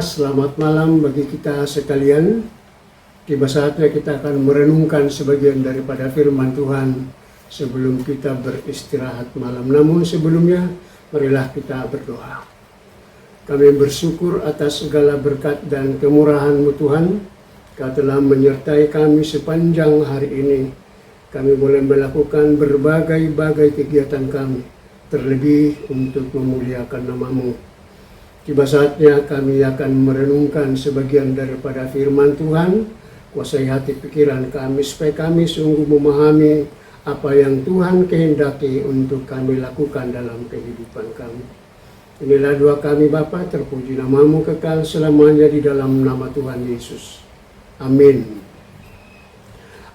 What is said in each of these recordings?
selamat malam bagi kita sekalian. Tiba saatnya kita akan merenungkan sebagian daripada firman Tuhan sebelum kita beristirahat malam. Namun sebelumnya, marilah kita berdoa. Kami bersyukur atas segala berkat dan kemurahan-Mu Tuhan. Kau telah menyertai kami sepanjang hari ini. Kami boleh melakukan berbagai-bagai kegiatan kami, terlebih untuk memuliakan nama-Mu. Tiba saatnya kami akan merenungkan sebagian daripada firman Tuhan. Kuasai hati pikiran kami supaya kami sungguh memahami apa yang Tuhan kehendaki untuk kami lakukan dalam kehidupan kami. Inilah doa kami Bapa, terpuji nama-Mu kekal selamanya di dalam nama Tuhan Yesus. Amin.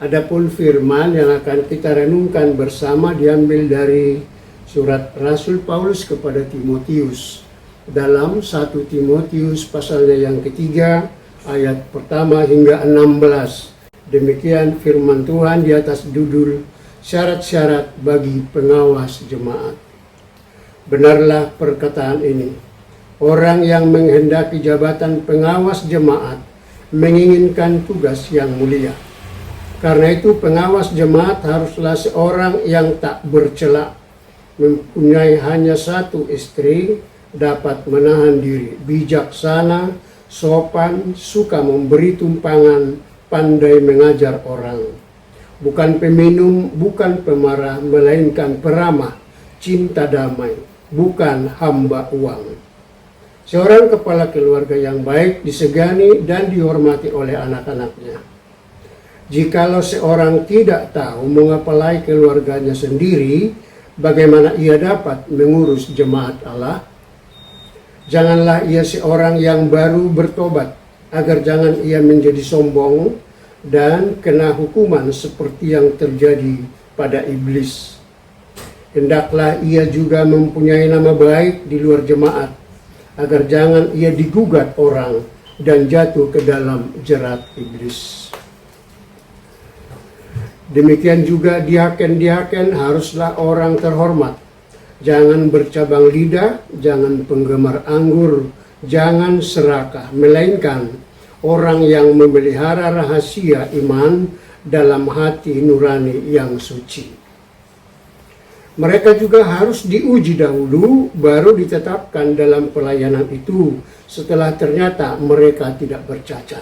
Adapun firman yang akan kita renungkan bersama diambil dari surat Rasul Paulus kepada Timotius. Dalam 1 Timotius pasalnya yang ketiga, ayat pertama hingga 16. Demikian firman Tuhan di atas judul syarat-syarat bagi pengawas jemaat. Benarlah perkataan ini. Orang yang menghendaki jabatan pengawas jemaat menginginkan tugas yang mulia. Karena itu pengawas jemaat haruslah seorang yang tak bercela, mempunyai hanya satu istri, dapat menahan diri, bijaksana, sopan, suka memberi tumpangan, pandai mengajar orang. Bukan peminum, bukan pemarah, melainkan peramah, cinta damai, bukan hamba uang. Seorang kepala keluarga yang baik disegani dan dihormati oleh anak-anaknya. Jikalau seorang tidak tahu mengepalai keluarganya sendiri, bagaimana ia dapat mengurus jemaat Allah? Janganlah ia seorang yang baru bertobat, agar jangan ia menjadi sombong dan kena hukuman seperti yang terjadi pada iblis. Hendaklah ia juga mempunyai nama baik di luar jemaat, agar jangan ia digugat orang dan jatuh ke dalam jerat iblis. Demikian juga diaken-diaken haruslah orang terhormat. Jangan bercabang lidah, jangan penggemar anggur, jangan serakah, melainkan orang yang memelihara rahasia iman dalam hati nurani yang suci. Mereka juga harus diuji dahulu, baru ditetapkan dalam pelayanan itu setelah ternyata mereka tidak bercacat.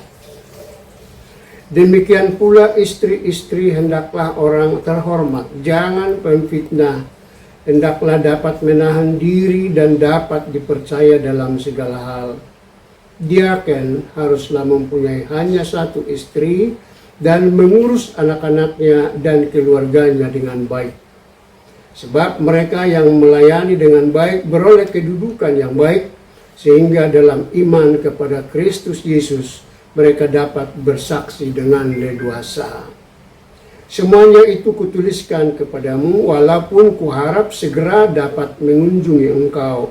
Demikian pula istri-istri hendaklah orang terhormat, jangan pemfitnah, hendaklah dapat menahan diri dan dapat dipercaya dalam segala hal. Diaken haruslah mempunyai hanya satu istri dan mengurus anak-anaknya dan keluarganya dengan baik. Sebab mereka yang melayani dengan baik beroleh kedudukan yang baik, sehingga dalam iman kepada Kristus Yesus mereka dapat bersaksi dengan leluasa. Semuanya itu kutuliskan kepadamu, walaupun kuharap segera dapat mengunjungi engkau.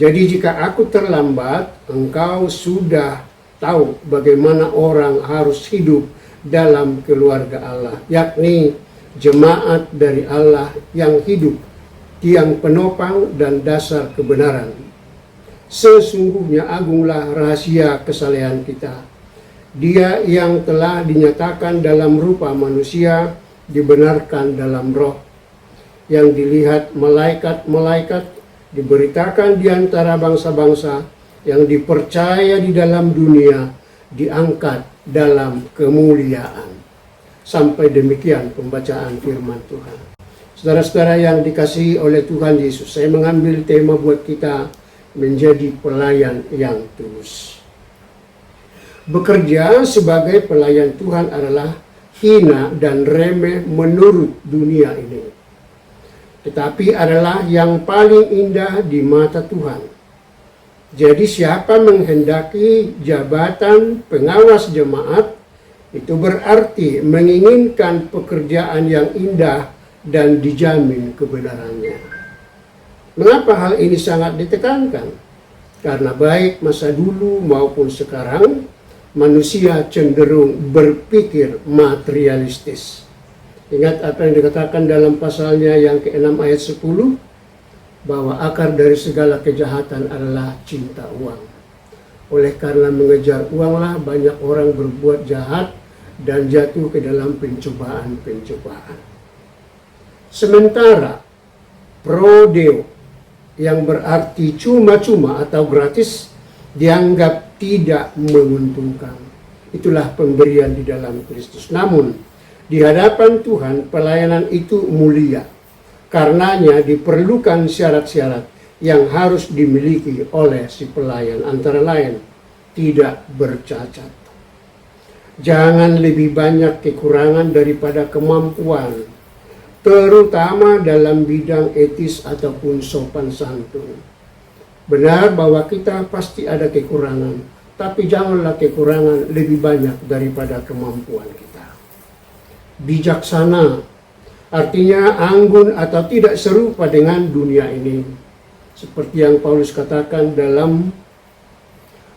Jadi jika aku terlambat, engkau sudah tahu bagaimana orang harus hidup dalam keluarga Allah, yakni jemaat dari Allah yang hidup, tiang penopang dan dasar kebenaran. Sesungguhnya agunglah rahasia kesalehan kita. Dia yang telah dinyatakan dalam rupa manusia, dibenarkan dalam roh. Yang dilihat malaikat-malaikat, diberitakan di antara bangsa-bangsa, yang dipercaya di dalam dunia, diangkat dalam kemuliaan. Sampai demikian pembacaan firman Tuhan. Saudara-saudara yang dikasihi oleh Tuhan Yesus, saya mengambil tema buat kita menjadi pelayan yang tulus. Bekerja sebagai pelayan Tuhan adalah hina dan remeh menurut dunia ini, tetapi adalah yang paling indah di mata Tuhan. Jadi siapa menghendaki jabatan pengawas jemaat, itu berarti menginginkan pekerjaan yang indah dan dijamin kebenarannya. Mengapa hal ini sangat ditekankan? Karena baik masa dulu maupun sekarang, manusia cenderung berpikir materialistis. Ingat apa yang dikatakan dalam pasalnya yang ke-6 ayat 10, bahwa akar dari segala kejahatan adalah cinta uang. Oleh karena mengejar uanglah banyak orang berbuat jahat dan jatuh ke dalam pencobaan-pencobaan. Sementara pro deo, yang berarti cuma-cuma atau gratis, dianggap tidak menguntungkan. Itulah pemberian di dalam Kristus. Namun, di hadapan Tuhan pelayanan itu mulia. Karenanya diperlukan syarat-syarat yang harus dimiliki oleh si pelayan, antara lain tidak bercacat. Jangan lebih banyak kekurangan daripada kemampuan, terutama dalam bidang etis ataupun sopan santun. Benar bahwa kita pasti ada kekurangan, tapi janganlah kekurangan lebih banyak daripada kemampuan kita. Bijaksana artinya anggun atau tidak serupa dengan dunia ini. Seperti yang Paulus katakan dalam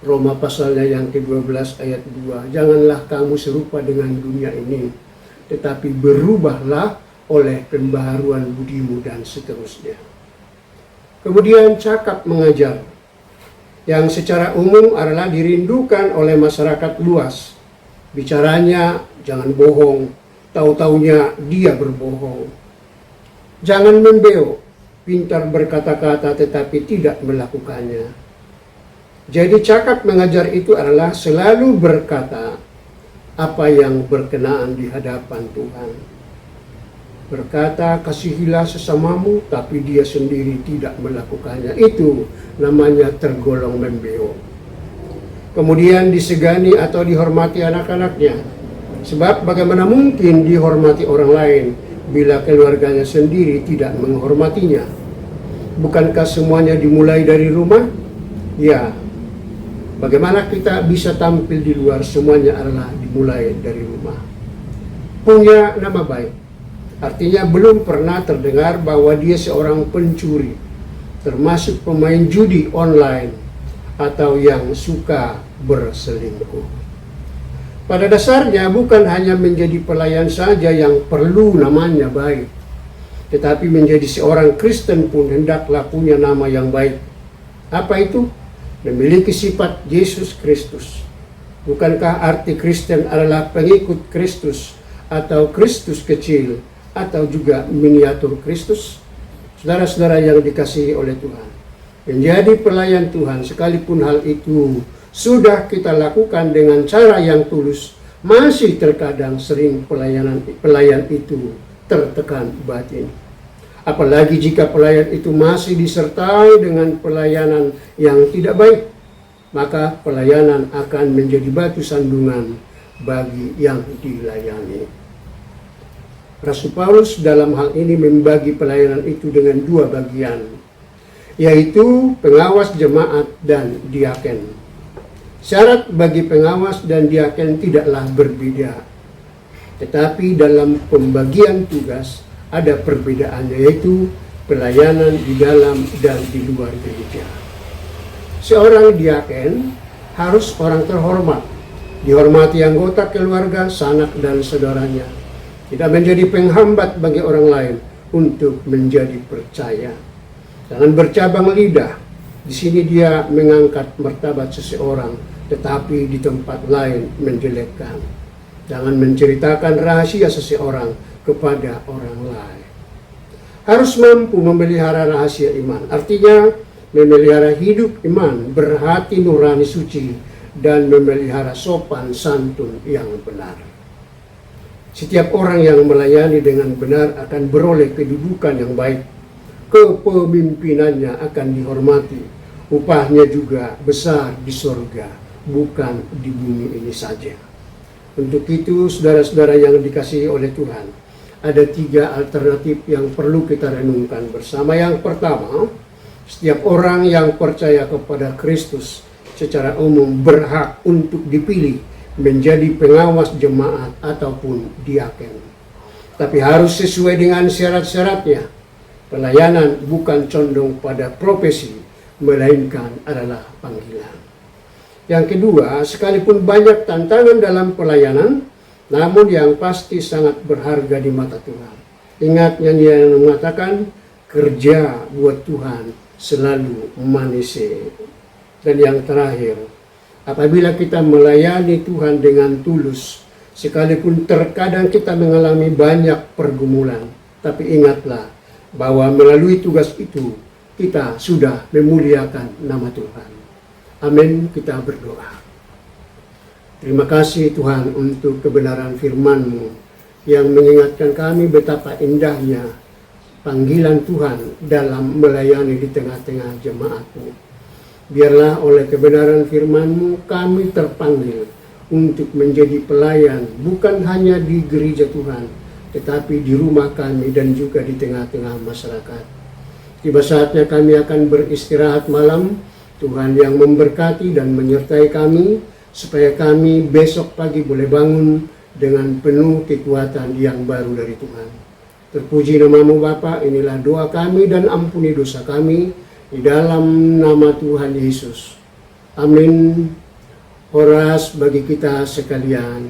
Roma pasalnya yang ke-12 ayat 2. Janganlah kamu serupa dengan dunia ini, tetapi berubahlah oleh pembaharuan budimu, dan seterusnya. Kemudian cakap mengajar, yang secara umum adalah dirindukan oleh masyarakat luas. Bicaranya jangan bohong, tahu-taunya dia berbohong. Jangan membeo, pintar berkata-kata tetapi tidak melakukannya. Jadi cakap mengajar itu adalah selalu berkata apa yang berkenaan di hadapan Tuhan. Berkata, kasihilah sesamamu, tapi dia sendiri tidak melakukannya. Itu namanya tergolong membeo. Kemudian disegani atau dihormati anak-anaknya. Sebab bagaimana mungkin dihormati orang lain bila keluarganya sendiri tidak menghormatinya? Bukankah semuanya dimulai dari rumah? Ya, bagaimana kita bisa tampil di luar? Semuanya adalah dimulai dari rumah. Punya nama baik, artinya belum pernah terdengar bahwa dia seorang pencuri, termasuk pemain judi online, atau yang suka berselingkuh. Pada dasarnya bukan hanya menjadi pelayan saja yang perlu namanya baik, tetapi menjadi seorang Kristen pun hendaklah punya nama yang baik. Apa itu? Memiliki sifat Yesus Kristus. Bukankah arti Kristen adalah pengikut Kristus, atau Kristus kecil, atau juga miniatur Kristus? Saudara-saudara yang dikasihi oleh Tuhan, menjadi pelayan Tuhan, sekalipun hal itu sudah kita lakukan dengan cara yang tulus, masih terkadang sering pelayan itu tertekan batin. Apalagi jika pelayan itu masih disertai dengan pelayanan yang tidak baik, maka pelayanan akan menjadi batu sandungan bagi yang dilayani. Rasul Paulus dalam hal ini membagi pelayanan itu dengan dua bagian, yaitu pengawas jemaat dan diaken. Syarat bagi pengawas dan diaken tidaklah berbeda, tetapi dalam pembagian tugas ada perbedaannya, yaitu pelayanan di dalam dan di luar gereja. Seorang diaken harus orang terhormat, dihormati anggota keluarga, sanak dan saudaranya, tidak menjadi penghambat bagi orang lain untuk menjadi percaya. Jangan bercabang lidah. Di sini dia mengangkat martabat seseorang, tetapi di tempat lain menjelekkan. Jangan menceritakan rahasia seseorang kepada orang lain. Harus mampu memelihara rahasia iman, artinya memelihara hidup iman, berhati nurani suci, dan memelihara sopan santun yang benar. Setiap orang yang melayani dengan benar akan beroleh kedudukan yang baik. Kepemimpinannya akan dihormati. Upahnya juga besar di surga, bukan di bumi ini saja. Untuk itu, saudara-saudara yang dikasihi oleh Tuhan, ada 3 alternatif yang perlu kita renungkan bersama. Yang pertama, setiap orang yang percaya kepada Kristus secara umum berhak untuk dipilih menjadi pengawas jemaat ataupun diaken. Tapi harus sesuai dengan syarat-syaratnya. Pelayanan bukan condong pada profesi, melainkan adalah panggilan. Yang kedua, sekalipun banyak tantangan dalam pelayanan, namun yang pasti sangat berharga di mata Tuhan. Ingat nyanyian yang mengatakan, kerja buat Tuhan selalu manis. Dan yang terakhir, Apabila kita melayani Tuhan dengan tulus, sekalipun terkadang kita mengalami banyak pergumulan, tapi ingatlah bahwa melalui tugas itu kita sudah memuliakan nama Tuhan. Amin, kita berdoa. Terima kasih Tuhan untuk kebenaran firman-Mu yang mengingatkan kami betapa indahnya panggilan Tuhan dalam melayani di tengah-tengah jemaat-Mu. Biarlah oleh kebenaran firman-Mu kami terpanggil untuk menjadi pelayan, bukan hanya di gereja Tuhan, tetapi di rumah kami dan juga di tengah-tengah masyarakat. Tiba saatnya kami akan beristirahat malam. Tuhan yang memberkati dan menyertai kami, supaya kami besok pagi boleh bangun dengan penuh kekuatan yang baru dari Tuhan. Terpuji nama-Mu Bapa, inilah doa kami dan ampuni dosa kami, di dalam nama Tuhan Yesus. Amin. Horas bagi kita sekalian.